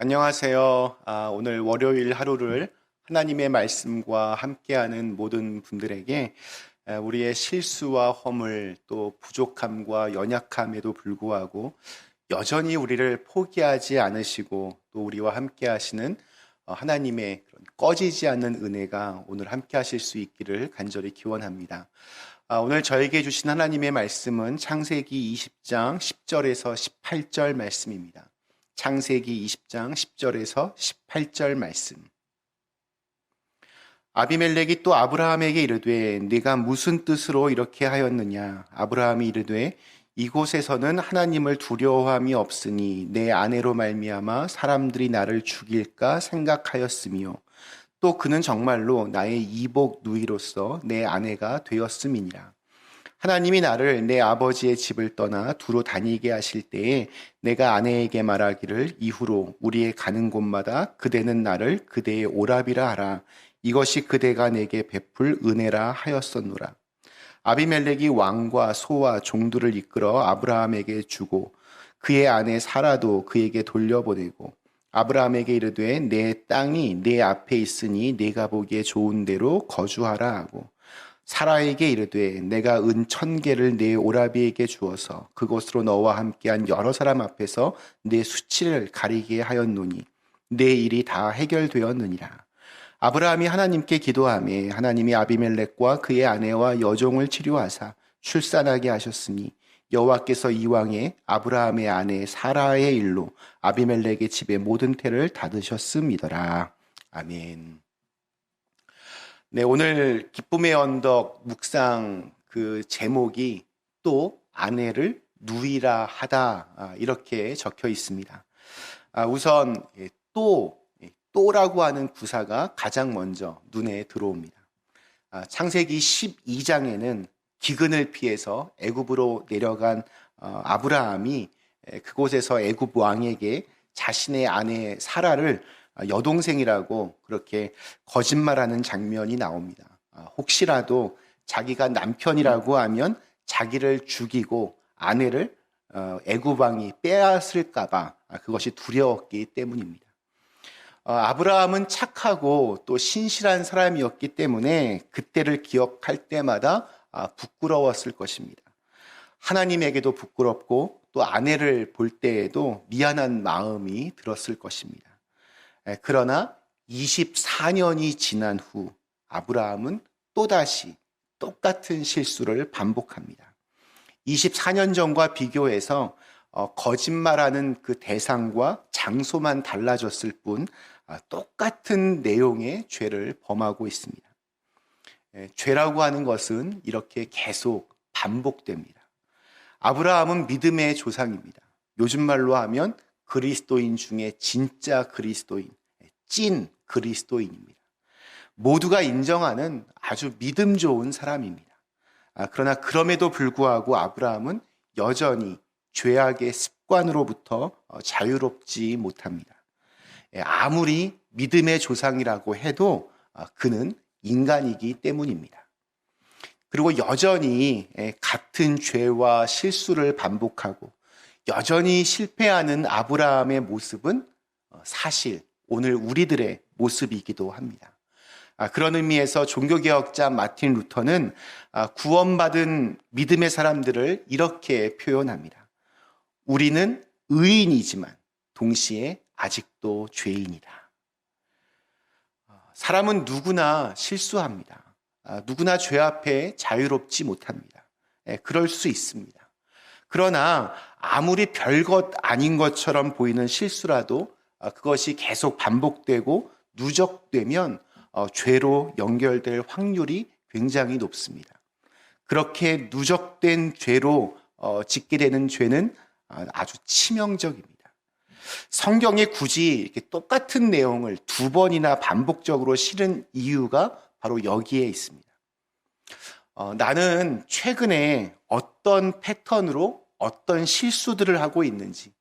안녕하세요. 오늘 월요일 하루를 하나님의 말씀과 함께하는 모든 분들에게 우리의 실수와 허물 또 부족함과 연약함에도 불구하고 여전히 우리를 포기하지 않으시고 또 우리와 함께하시는 하나님의 그런 꺼지지 않는 은혜가 오늘 함께하실 수 있기를 간절히 기원합니다. 오늘 저에게 주신 하나님의 말씀은 창세기 20장 10절에서 18절 말씀입니다. 창세기 20장 10절에서 18절 말씀. 아비멜렉이 또 아브라함에게 이르되 네가 무슨 뜻으로 이렇게 하였느냐. 아브라함이 이르되 이곳에서는 하나님을 두려워함이 없으니 내 아내로 말미암아 사람들이 나를 죽일까 생각하였으며 또 그는 정말로 나의 이복 누이로서 내 아내가 되었음이니라. 하나님이 나를 내 아버지의 집을 떠나 두루 다니게 하실 때에 내가 아내에게 말하기를 이후로 우리의 가는 곳마다 그대는 나를 그대의 오라비라 하라. 이것이 그대가 내게 베풀 은혜라 하였었노라. 아비멜렉이 왕과 소와 종들을 이끌어 아브라함에게 주고 그의 아내 사라도 그에게 돌려보내고 아브라함에게 이르되 내 땅이 내 앞에 있으니 네가 보기에 좋은 대로 거주하라 하고 사라에게 이르되 내가 은 1,000개를 내 오라비에게 주어서 그곳으로 너와 함께한 여러 사람 앞에서 내 수치를 가리게 하였노니 내 일이 다 해결되었느니라. 아브라함이 하나님께 기도하며 하나님이 아비멜렉과 그의 아내와 여종을 치료하사 출산하게 하셨으니 여호와께서 이왕에 아브라함의 아내 사라의 일로 아비멜렉의 집의 모든 태를 닫으셨음이더라. 아멘. 네, 오늘 기쁨의 언덕 묵상 그 제목이 또 아내를 누이라 하다 이렇게 적혀 있습니다. 우선 또라고 하는 구사가 가장 먼저 눈에 들어옵니다. 창세기 12장에는 기근을 피해서 애굽으로 내려간 아브라함이 그곳에서 애굽 왕에게 자신의 아내 사라를 여동생이라고 그렇게 거짓말하는 장면이 나옵니다. 혹시라도 자기가 남편이라고 하면 자기를 죽이고 아내를 애굽 왕이 빼앗을까 봐 그것이 두려웠기 때문입니다. 아브라함은 착하고 또 신실한 사람이었기 때문에 그때를 기억할 때마다 부끄러웠을 것입니다. 하나님에게도 부끄럽고 또 아내를 볼 때에도 미안한 마음이 들었을 것입니다. 그러나 24년이 지난 후 아브라함은 또다시 똑같은 실수를 반복합니다. 24년 전과 비교해서 거짓말하는 그 대상과 장소만 달라졌을 뿐 똑같은 내용의 죄를 범하고 있습니다. 죄라고 하는 것은 이렇게 계속 반복됩니다. 아브라함은 믿음의 조상입니다. 요즘 말로 하면 그리스도인 중에 진짜 그리스도인, 찐 그리스도인입니다. 모두가 인정하는 아주 믿음 좋은 사람입니다. 그러나 그럼에도 불구하고 아브라함은 여전히 죄악의 습관으로부터 자유롭지 못합니다. 아무리 믿음의 조상이라고 해도 그는 인간이기 때문입니다. 그리고 여전히 같은 죄와 실수를 반복하고 여전히 실패하는 아브라함의 모습은 사실 오늘 우리들의 모습이기도 합니다. 그런 의미에서 종교개혁자 마틴 루터는 구원받은 믿음의 사람들을 이렇게 표현합니다. 우리는 의인이지만 동시에 아직도 죄인이다. 사람은 누구나 실수합니다. 누구나 죄 앞에 자유롭지 못합니다. 그럴 수 있습니다. 그러나 아무리 별것 아닌 것처럼 보이는 실수라도 그것이 계속 반복되고 누적되면 죄로 연결될 확률이 굉장히 높습니다. 그렇게 누적된 죄로 짓게 되는 죄는 아주 치명적입니다. 성경에 굳이 이렇게 똑같은 내용을 2번이나 반복적으로 실은 이유가 바로 여기에 있습니다. 나는 최근에 어떤 패턴으로 어떤 실수들을 하고 있는지,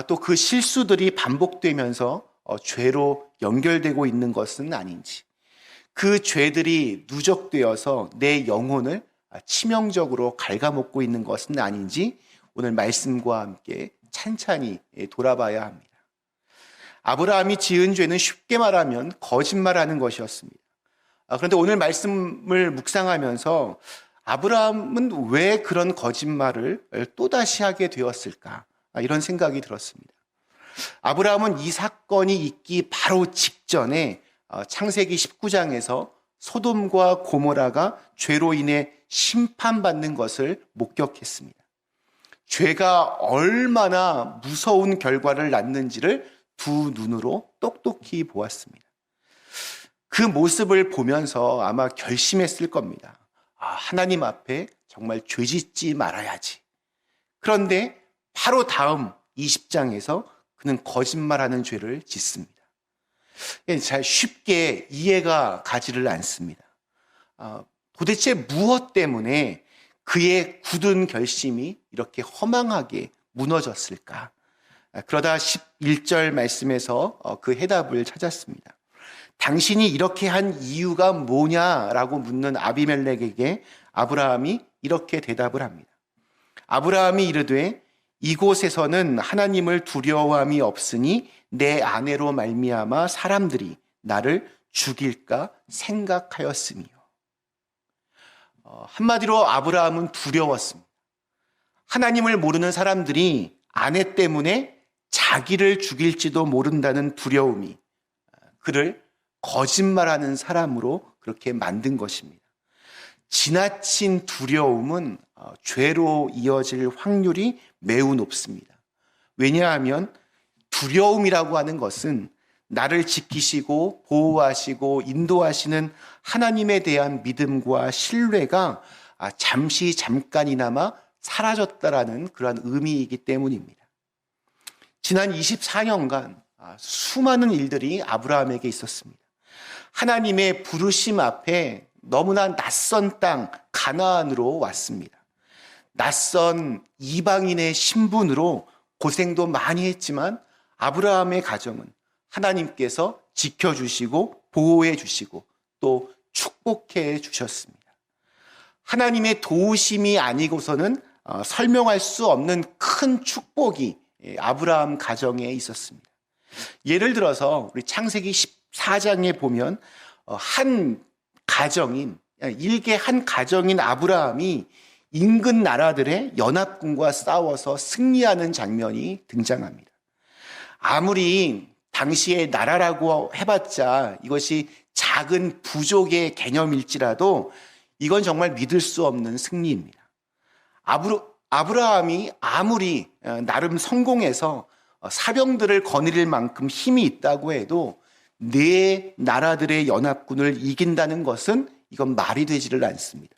또 그 실수들이 반복되면서 죄로 연결되고 있는 것은 아닌지, 그 죄들이 누적되어서 내 영혼을 치명적으로 갉아먹고 있는 것은 아닌지 오늘 말씀과 함께 찬찬히 돌아봐야 합니다. 아브라함이 지은 죄는 쉽게 말하면 거짓말하는 것이었습니다. 그런데 오늘 말씀을 묵상하면서 아브라함은 왜 그런 거짓말을 또다시 하게 되었을까? 이런 생각이 들었습니다. 아브라함은 이 사건이 있기 바로 직전에 창세기 19장에서 소돔과 고모라가 죄로 인해 심판받는 것을 목격했습니다. 죄가 얼마나 무서운 결과를 낳는지를 두 눈으로 똑똑히 보았습니다. 그 모습을 보면서 아마 결심했을 겁니다. 하나님 앞에 정말 죄짓지 말아야지. 그런데 바로 다음 20장에서 그는 거짓말하는 죄를 짓습니다. 잘 쉽게 이해가 가지를 않습니다. 도대체 무엇 때문에 그의 굳은 결심이 이렇게 허망하게 무너졌을까? 그러다 11절 말씀에서 그 해답을 찾았습니다. 당신이 이렇게 한 이유가 뭐냐라고 묻는 아비멜렉에게 아브라함이 이렇게 대답을 합니다. 아브라함이 이르되 이곳에서는 하나님을 두려워함이 없으니 내 아내로 말미암아 사람들이 나를 죽일까 생각하였으며. 한마디로 아브라함은 두려웠습니다. 하나님을 모르는 사람들이 아내 때문에 자기를 죽일지도 모른다는 두려움이 그를 거짓말하는 사람으로 그렇게 만든 것입니다. 지나친 두려움은 죄로 이어질 확률이 매우 높습니다. 왜냐하면 두려움이라고 하는 것은 나를 지키시고 보호하시고 인도하시는 하나님에 대한 믿음과 신뢰가 잠시 잠깐이나마 사라졌다라는 그러한 의미이기 때문입니다. 지난 24년간 수많은 일들이 아브라함에게 있었습니다. 하나님의 부르심 앞에 너무나 낯선 땅 가나안으로 왔습니다. 낯선 이방인의 신분으로 고생도 많이 했지만 아브라함의 가정은 하나님께서 지켜주시고 보호해 주시고 또 축복해 주셨습니다. 하나님의 도우심이 아니고서는 설명할 수 없는 큰 축복이 아브라함 가정에 있었습니다. 예를 들어서 우리 창세기 14장에 보면 한 가정인 일개 한 가정인 아브라함이 인근 나라들의 연합군과 싸워서 승리하는 장면이 등장합니다. 아무리 당시의 나라라고 해봤자 이것이 작은 부족의 개념일지라도 이건 정말 믿을 수 없는 승리입니다. 아브라함이 아무리 나름 성공해서 사병들을 거느릴 만큼 힘이 있다고 해도 네 나라들의 연합군을 이긴다는 것은 이건 말이 되지를 않습니다.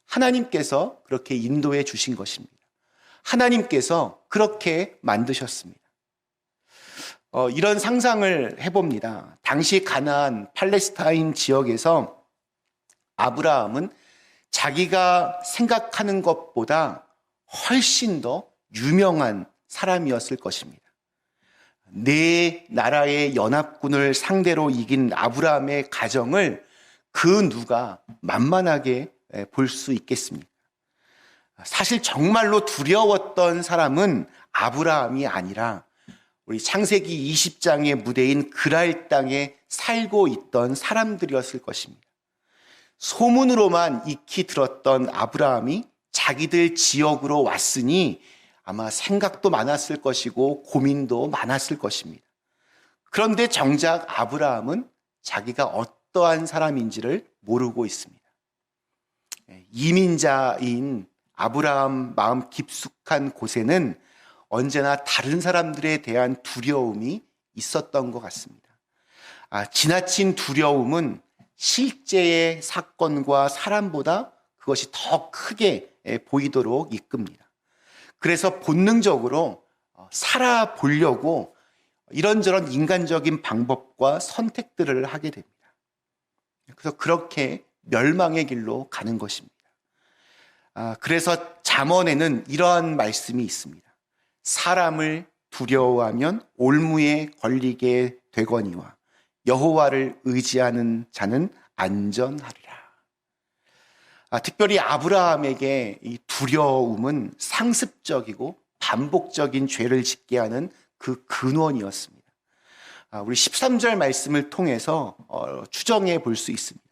하나님께서 그렇게 인도해 주신 것입니다. 하나님께서 그렇게 만드셨습니다. 이런 상상을 해봅니다. 당시 가나안 팔레스타인 지역에서 아브라함은 자기가 생각하는 것보다 훨씬 더 유명한 사람이었을 것입니다. 네 나라의 연합군을 상대로 이긴 아브라함의 가정을 그 누가 만만하게 볼 수 있겠습니까? 사실 정말로 두려웠던 사람은 아브라함이 아니라 우리 창세기 20장의 무대인 그랄 땅에 살고 있던 사람들이었을 것입니다. 소문으로만 익히 들었던 아브라함이 자기들 지역으로 왔으니 아마 생각도 많았을 것이고 고민도 많았을 것입니다. 그런데 정작 아브라함은 자기가 어떠한 사람인지를 모르고 있습니다. 이민자인 아브라함 마음 깊숙한 곳에는 언제나 다른 사람들에 대한 두려움이 있었던 것 같습니다. 지나친 두려움은 실제의 사건과 사람보다 그것이 더 크게 보이도록 이끕니다. 그래서 본능적으로 살아보려고 이런저런 인간적인 방법과 선택들을 하게 됩니다. 그래서 그렇게 멸망의 길로 가는 것입니다. 그래서 잠언에는 이러한 말씀이 있습니다. 사람을 두려워하면 올무에 걸리게 되거니와 여호와를 의지하는 자는 안전하리라. 특별히 아브라함에게 이 두려움은 상습적이고 반복적인 죄를 짓게 하는 그 근원이었습니다. 우리 13절 말씀을 통해서 추정해 볼 수 있습니다.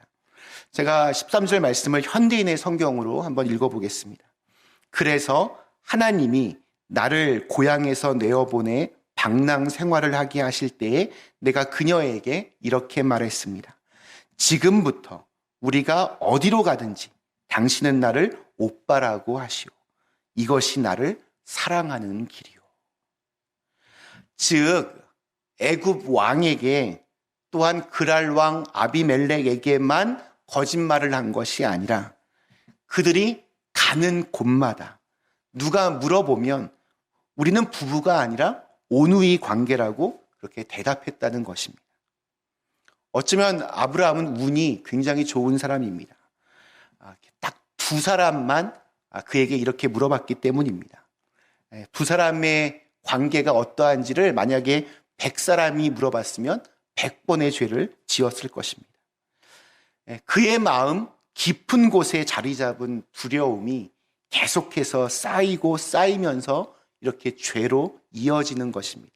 제가 13절 말씀을 현대인의 성경으로 한번 읽어보겠습니다. 그래서 하나님이 나를 고향에서 내어보내 방랑 생활을 하게 하실 때에 내가 그녀에게 이렇게 말했습니다. 지금부터 우리가 어디로 가든지 당신은 나를 오빠라고 하시오. 이것이 나를 사랑하는 길이오. 즉 애굽 왕에게 또한 그랄 왕 아비멜렉에게만 거짓말을 한 것이 아니라 그들이 가는 곳마다 누가 물어보면 우리는 부부가 아니라 온누이 관계라고 그렇게 대답했다는 것입니다. 어쩌면 아브라함은 운이 굉장히 좋은 사람입니다. 딱 두 사람만 그에게 이렇게 물어봤기 때문입니다. 두 사람의 관계가 어떠한지를 만약에 100사람이 물어봤으면 100번의 죄를 지었을 것입니다. 그의 마음 깊은 곳에 자리 잡은 두려움이 계속해서 쌓이고 쌓이면서 이렇게 죄로 이어지는 것입니다.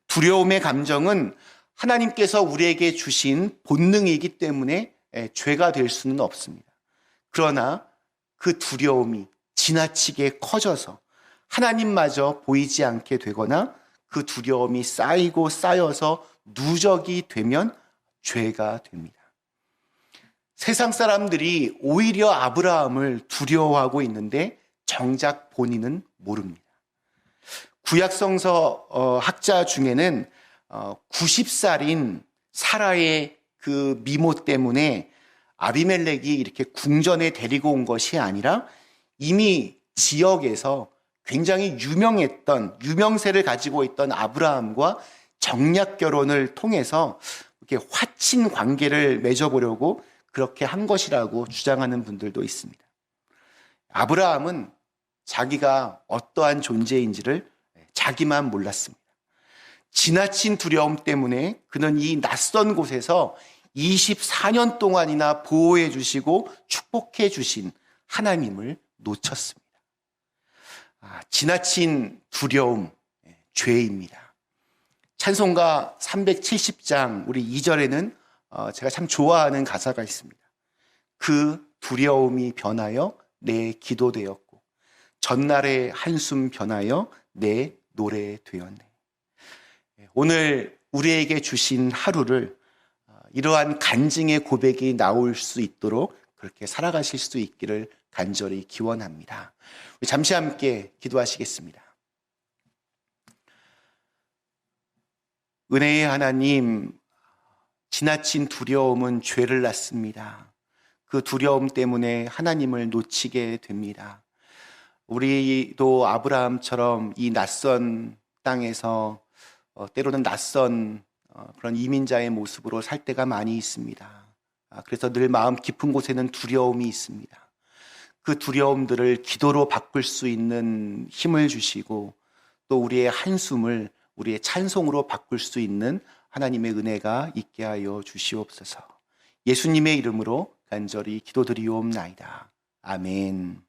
두려움의 감정은 하나님께서 우리에게 주신 본능이기 때문에 죄가 될 수는 없습니다. 그러나 그 두려움이 지나치게 커져서 하나님마저 보이지 않게 되거나 그 두려움이 쌓이고 쌓여서 누적이 되면 죄가 됩니다. 세상 사람들이 오히려 아브라함을 두려워하고 있는데 정작 본인은 모릅니다. 구약성서 학자 중에는 90살인 사라의 그 미모 때문에 아비멜렉이 이렇게 궁전에 데리고 온 것이 아니라 이미 지역에서 굉장히 유명했던 유명세를 가지고 있던 아브라함과 정략 결혼을 통해서 이렇게 화친 관계를 맺어보려고 그렇게 한 것이라고 주장하는 분들도 있습니다. 아브라함은 자기가 어떠한 존재인지를 자기만 몰랐습니다. 지나친 두려움 때문에 그는 이 낯선 곳에서 24년 동안이나 보호해 주시고 축복해 주신 하나님을 놓쳤습니다. 지나친 두려움, 죄입니다. 찬송가 370장 우리 2절에는 제가 참 좋아하는 가사가 있습니다. 그 두려움이 변하여 내 기도 되었고 전날의 한숨 변하여 내 노래 되었네. 오늘 우리에게 주신 하루를 이러한 간증의 고백이 나올 수 있도록 그렇게 살아가실 수 있기를 간절히 기원합니다. 우리 잠시 함께 기도하시겠습니다. 은혜의 하나님, 지나친 두려움은 죄를 낳습니다. 그 두려움 때문에 하나님을 놓치게 됩니다. 우리도 아브라함처럼 이 낯선 땅에서 때로는 낯선 그런 이민자의 모습으로 살 때가 많이 있습니다. 그래서 늘 마음 깊은 곳에는 두려움이 있습니다. 그 두려움들을 기도로 바꿀 수 있는 힘을 주시고 또 우리의 한숨을 우리의 찬송으로 바꿀 수 있는 하나님의 은혜가 있게 하여 주시옵소서. 예수님의 이름으로 간절히 기도드리옵나이다. 아멘.